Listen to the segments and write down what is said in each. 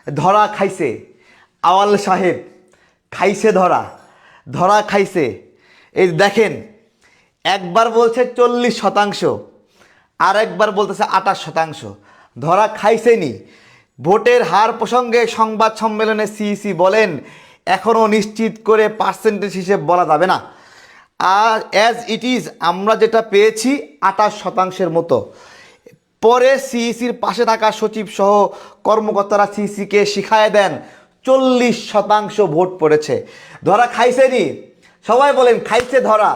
ধরা খাইছে আওয়াল সাহেব, খাইছে ধরা, ধরা খাইছে। এই দেখেন, একবার বলছে 40%, আর একবার বলতেছে 28%। ধরা খাইছেনি। ভোটের হার প্রসঙ্গে সংবাদ সম্মেলনে সিইসি বলেন, এখনও নিশ্চিত করে পার্সেন্টেজ হিসেব বলা যাবে না। আর অ্যাজ ইট ইজ আমরা যেটা পেয়েছি 28%-এর মতো। পরে সিইসির পাশে থাকা সচিব সহ কর্মকর্তারা সিইসিকে শিখায় দেন 40% ভোট পড়েছে। ধরা খাইছেনি। সবাই বলেন খাইছে ধরা,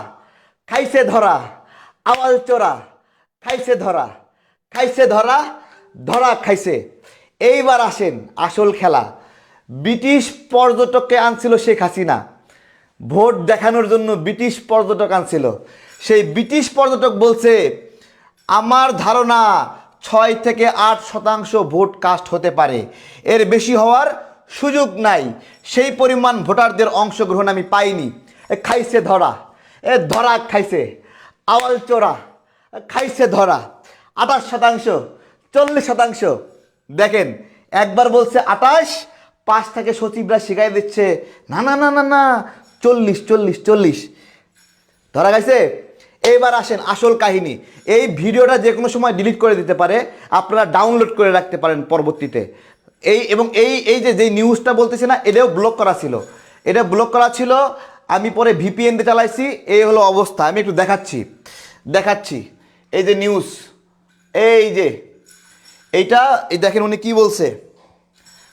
খাইছে ধরা, আওয়াল চোরা, খাইছে ধরা, খাইছে ধরা, ধরা খাইছে। এইবার আসেন আসল খেলা। ব্রিটিশ পর্যটককে আনছিল শেখ হাসিনা, ভোট দেখানোর জন্য ব্রিটিশ পর্যটক আনছিল। সেই ব্রিটিশ পর্যটক বলছে, আমার ধারণা 6 থেকে 8% ভোট কাস্ট হতে পারে, এর বেশি হওয়ার সুযোগ নাই, সেই পরিমাণ ভোটারদের অংশগ্রহণ আমি পাইনি। খাইছে ধরা, ধরা খাইছে, আওয়াল চোরা, খাইছে ধরা। 28%, 40%। দেখেন, একবার বলছে 28, 5 থেকে সচিবরা শিখাই দিচ্ছে না না না না না 40। ধরা গেছে। এইবার আসেন আসল কাহিনী। এই ভিডিওটা যে কোনো সময় ডিলিট করে দিতে পারে, আপনারা ডাউনলোড করে রাখতে পারেন পরবর্তীতে। এই যে নিউজটা বলতেছে না, এটাও ব্লক করা ছিল, এটা ব্লক করা ছিল। আমি পরে ভিপিএন দিয়ে চালাইছি, এই হলো অবস্থা। আমি একটু দেখাচ্ছি। এই যে নিউজ, এই যে এইটা, এই দেখেন উনি কি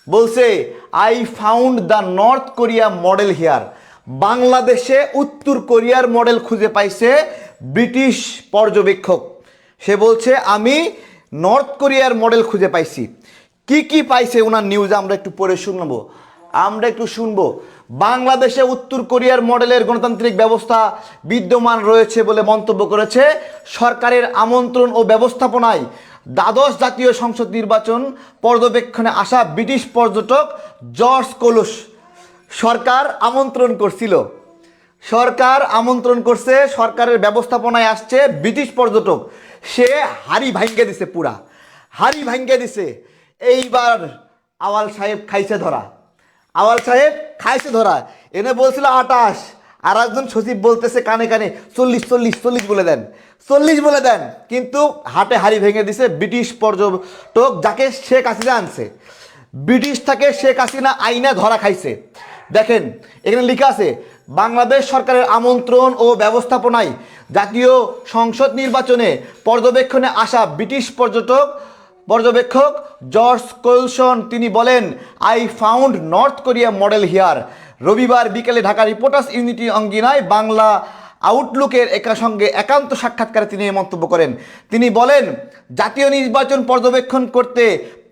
বলছে I found the north Korea model here. বাংলাদেশে উত্তর কোরিয়ার মডেল খুঁজে পাইছে ব্রিটিশ পর্যবেক্ষক। সে বলছে আমি নর্থ কোরিয়ার মডেল খুঁজে পাইছি। কি পাইছে ওনার নিউজে আমরা একটু পড়ে শুনবো। বাংলাদেশে উত্তর কোরিয়ার মডেলের গণতান্ত্রিক ব্যবস্থা বিদ্যমান রয়েছে বলে মন্তব্য করেছে সরকারের আমন্ত্রণ ও ব্যবস্থাপনায় দ্বাদশ জাতীয় সংসদ নির্বাচন পর্যবেক্ষণে আসা ব্রিটিশ পর্যটক জর্জ কোলস। সরকার আমন্ত্রণ করছে, সরকারের ব্যবস্থাপনায় আসছে ব্রিটিশ পর্যটক। সে হাড়ি ভাঙ্গে দিছে, পুরা হাড়ি ভাঙ্গে দিছে। এইবার আওয়াল সাহেব খাইছে ধরা, এনে বলছিল 28, আর একজন সচিব বলতেছে কানে 40 বলে দেন। কিন্তু হাটে হাড়ি ভেঙে দিছে ব্রিটিশ পর্যটক, যাকে শেখ হাসিনা আনছে। ব্রিটিশ থেকে শেখ হাসিনা আইনা ধরা খাইছে। দেখেন এখানে লেখা আছে, বাংলাদেশ সরকারের আমন্ত্রণ ও ব্যবস্থাপনায় জাতীয় সংসদ নির্বাচনে পর্যবেক্ষণে আসা ব্রিটিশ পর্যবেক্ষক জর্জ কোলসন তিনি বলেন, I found north Korea model here. রবিবার বিকেলে ঢাকা রিপোর্টার্স ইউনিটি অঙ্গিনায় বাংলা আউটলুকের সঙ্গে একান্ত সাক্ষাৎকারে তিনি এই মন্তব্য করেন। তিনি বলেন, জাতীয় নির্বাচন পর্যবেক্ষণ করতে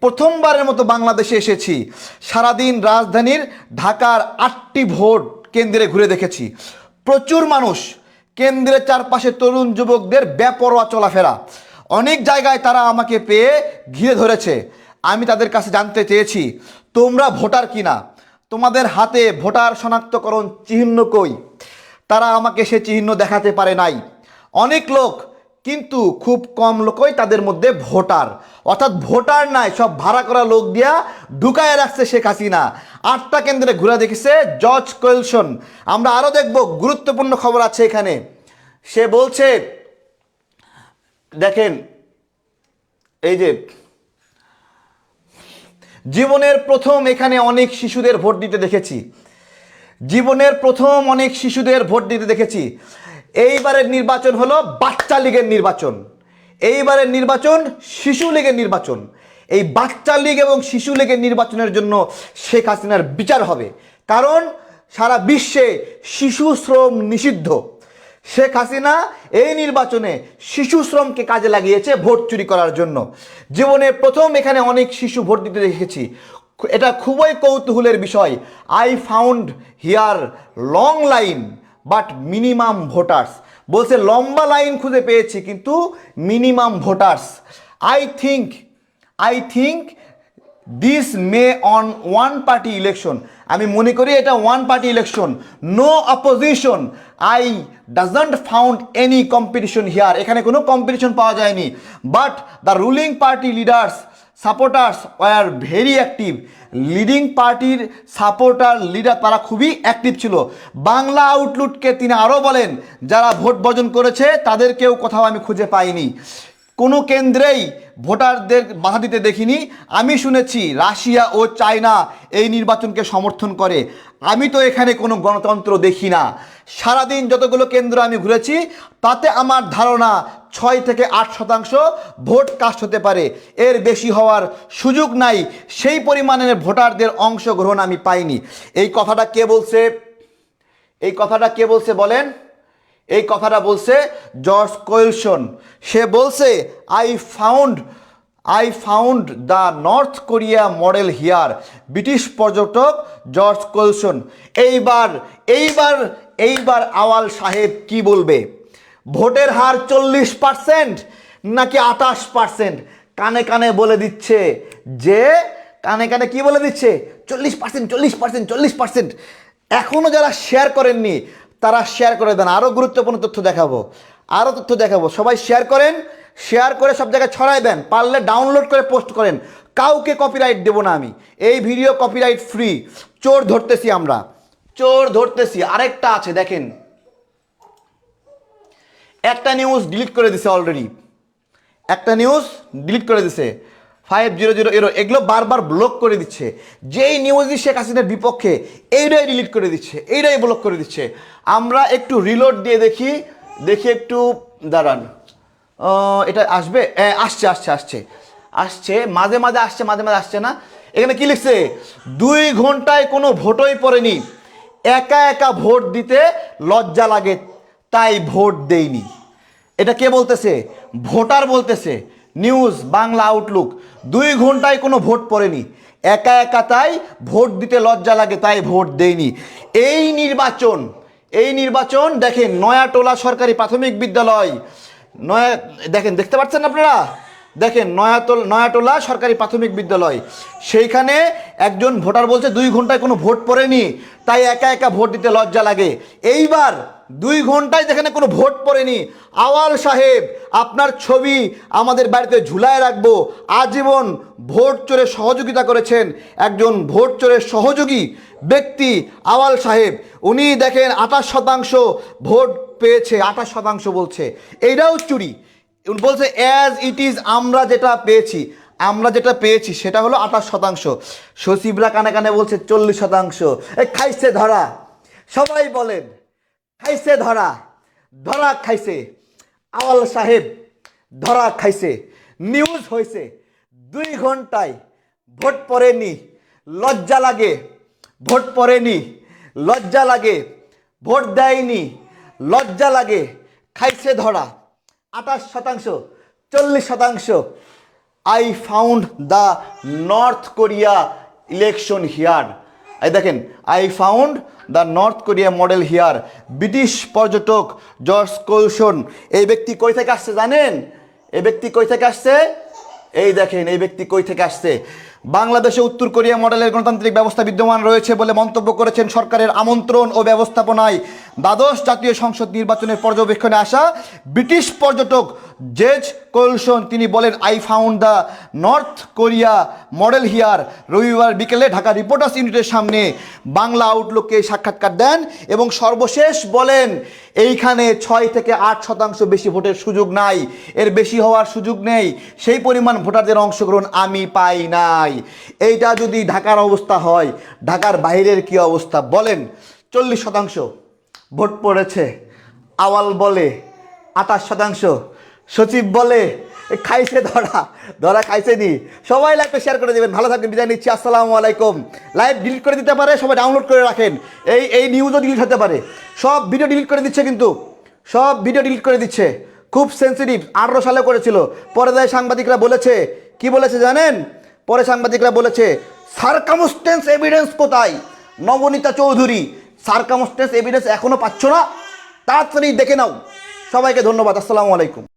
প্রথমবারের মতো বাংলাদেশে এসেছি। সারাদিন রাজধানীর ঢাকার 8টি ভোট কেন্দ্রে ঘুরে দেখেছি। প্রচুর মানুষ, কেন্দ্রের চারপাশে তরুণ যুবকদের বেপরোয়া চলাফেরা। অনেক জায়গায় তারা আমাকে পেয়ে ঘিরে ধরেছে। আমি তাদের কাছে জানতে চেয়েছি, তোমরা ভোটার কিনা, তোমাদের হাতে ভোটার শনাক্তকরণ চিহ্ন কই? তারা আমাকে সে চিহ্ন দেখাতে পারে নাই। অনেক লোক, কিন্তু খুব কম লোকই তাদের মধ্যে ভোটার, অর্থাৎ ভোটার নাই, সব ভাড়া করা লোক দিয়া ঢুকায় রাখছে শেখ হাসিনা। 8টা কেন্দ্রে ঘুরে দেখেছে জর্জ কোলসন। আমরা আরও দেখব, গুরুত্বপূর্ণ খবর আছে এখানে। সে বলছে, দেখেন এই যে জীবনের প্রথম এখানে অনেক শিশুদের ভোট দিতে দেখেছি। এইবারের নির্বাচন হলো বাচ্চা লীগের নির্বাচন, এইবারের নির্বাচন শিশু লীগের নির্বাচন। এই বাচ্চা লীগ এবং শিশু লীগের নির্বাচনের জন্য শেখ হাসিনার বিচার হবে, কারণ সারা বিশ্বে শিশু শ্রম নিষিদ্ধ। শেখ হাসিনা এই নির্বাচনে শিশু শ্রমকে কাজে লাগিয়েছে ভোট চুরি করার জন্য। জীবনে প্রথম এখানে অনেক শিশু ভোট দিতে দেখেছি, এটা খুবই কৌতূহলের বিষয়। I found here long line but minimum voters. বলছে লম্বা লাইন খুঁজে পেয়েছি, কিন্তু minimum voters. I think this may on one party election. আমি মনে করি এটা one party election. No opposition. I doesn't found any competition here. এখানে কোনো কম্পিটিশন পাওয়া যায়নি। But the ruling party leaders supporters were very active. Leading পার্টির supporter leader তারা খুবই অ্যাক্টিভ ছিল। বাংলা আউটলুককে তিনি আরও বলেন, যারা ভোট বর্জন করেছে তাদেরকেও কোথাও আমি খুঁজে পাইনি, কোনো কেন্দ্রেই ভোটারদের বাধা দিতে দেখিনি। আমি শুনেছি রাশিয়া ও চায়না এই নির্বাচনকে সমর্থন করে। আমি তো এখানে কোনো গণতন্ত্র দেখি না। সারাদিন যতগুলো কেন্দ্র আমি ঘুরেছি তাতে আমার ধারণা 6 থেকে 8% ভোট কাস্ট হতে পারে, এর বেশি হওয়ার সুযোগ নাই। সেই পরিমাণের ভোটারদের অংশগ্রহণ আমি পাইনি। এই কথাটা কে বলছে? এই কথাটা কে বলছে বলেন? এই কথাটা বলছে জর্জ কোয়েলসন। সে বলছে I found the north Korea model here. British পর্যটক জর্জ কোয়েলসন। এইবার আওয়াল সাহেব কি বলবে? ভোটের হার 40% নাকি 28%? কানে কানে বলে দিচ্ছে যে, কানে কানে কি বলে দিচ্ছে? 40%। এখনও যারা শেয়ার করেননি তারা শেয়ার করে দেন। আরও গুরুত্বপূর্ণ তথ্য দেখাবো। সবাই শেয়ার করেন, শেয়ার করে সব জায়গায় ছড়াই দেন, পারলে ডাউনলোড করে পোস্ট করেন। কাউকে কপিরাইট দেবো না আমি, এই ভিডিও কপিরাইট ফ্রি। চোর ধরতেছি আমরা, চোর ধরতেছি। আরেকটা আছে দেখেন, একটা নিউজ ডিলিট করে দিছে অলরেডি, একটা নিউজ ডিলিট করে দিছে 5000 এগুলো বারবার ব্লক করে দিচ্ছে। যেই নিউজই শেখ হাসিনার বিপক্ষে এইটাই ডিলিট করে দিচ্ছে, এইটাই ব্লক করে দিচ্ছে। আমরা একটু রিলোড দিয়ে দেখি একটু দাঁড়ান। এটা আসবে, আসছে মাঝে মাঝে আসছে না। এখানে কি লিখছে? 2 ঘন্টায় কোনো ভোটই পড়েনি, একা একা ভোট দিতে লজ্জা লাগে তাই ভোট দেইনি। এটা কে বলতেছে? ভোটার বলতেছে। News Bangla Outlook. 2 ঘন্টায় কোনো ভোট পড়েনি, একা একা তাই ভোট দিতে লজ্জা লাগে তাই ভোট দেইনি। এই নির্বাচন দেখেন, নয়াটোলা সরকারি প্রাথমিক বিদ্যালয়, দেখতে পাচ্ছেন আপনারা? দেখেন নয়াটোলা সরকারি প্রাথমিক বিদ্যালয়, সেইখানে একজন ভোটার বলছে 2 ঘন্টায় কোনো ভোট পড়েনি তাই একা একা ভোট দিতে লজ্জা লাগে। এইবার 2 ঘন্টায় যেখানে কোনো ভোট পড়েনি, আওয়াল সাহেব আপনার ছবি আমাদের বাড়িতে ঝুলায় রাখবো। আজীবন ভোট চোরের সহযোগিতা করেছেন একজন ভোট চোরের সহযোগী ব্যক্তি আওয়াল সাহেব। উনি দেখেন 28% ভোট পেয়েছে, 28% বলছে। এইটাও চুরি। বলছে অ্যাজ ইট ইজ, আমরা যেটা পেয়েছি সেটা হলো 28%। সচিবরা কানে কানে বলছে 40%। খাইছে ধরা, সবাই বলেন খাইছে ধরা খাইছে। আওয়াল সাহেব ধরা খাইছে। নিউজ হয়েছে 2 ঘন্টায় ভোট পড়েনি, লজ্জা লাগে। ভোট পড়েনি, লজ্জা লাগে। ভোট দেয়নি, লজ্জা লাগে। খাইছে ধরা 28%, 40%। I found the north Korea election here. এই দেখেন, I found the north Korea model here. British পর্যটক জর্জ কোলসন। এই ব্যক্তি কই থেকে আসছে জানেন? এই ব্যক্তি কই থেকে আসছে? এই দেখেন, এই ব্যক্তি কই থেকে আসছে? বাংলাদেশে উত্তর কোরিয়া মডেলের গণতান্ত্রিক ব্যবস্থা বিদ্যমান রয়েছে বলে মন্তব্য করেছেন সরকারের আমন্ত্রণ ও ব্যবস্থাপনায় দ্বাদশ জাতীয় সংসদ নির্বাচনের পর্যবেক্ষণে আসা ব্রিটিশ পর্যটক জেজ কোলসন। তিনি বলেন, I found the north Korea model here. রবিবার বিকেলে ঢাকা রিপোর্টার্স ইউনিটের সামনে বাংলা আউটলুককে সাক্ষাৎকার দেন এবং সর্বশেষ বলেন, এইখানে 6 থেকে 8% বেশি ভোটের সুযোগ নাই, এর বেশি হওয়ার সুযোগ নেই। সেই পরিমাণ ভোটারদের অংশগ্রহণ আমি পাই নাই। এইটা যদি ঢাকার অবস্থা হয়, ঢাকার বাইরের কি অবস্থা বলেন? 40% ভোট পড়েছে। আওয়াল বলে 28%, সচিব বলে খাইছে ধরা খাইছে নি। সবাই লাইভটা শেয়ার করে দেবেন। ভালো থাকবেন, বিদায় নিচ্ছি। আসসালামু আলাইকুম। লাইভ ডিলিট করে দিতে পারে, সবাই ডাউনলোড করে রাখেন। এই নিউজও ডিলিট হতে পারে। সব ভিডিও ডিলিট করে দিচ্ছে, কিন্তু সব ভিডিও ডিলিট করে দিচ্ছে। খুব সেন্সিটিভ। 18 সালে করেছিল। পরে যায় সাংবাদিকরা বলেছে, কি বলেছে জানেন? পরে সাংবাদিকরা বলেছে সারকামস্টেন্স এভিডেন্স কোথায়? নবনীতা চৌধুরী, সারকামস্টেন্স এভিডেন্স এখনো পাচ্ছ না? তাড়াতাড়ি দেখে নাও। সবাইকে ধন্যবাদ। আসসালামু আলাইকুম।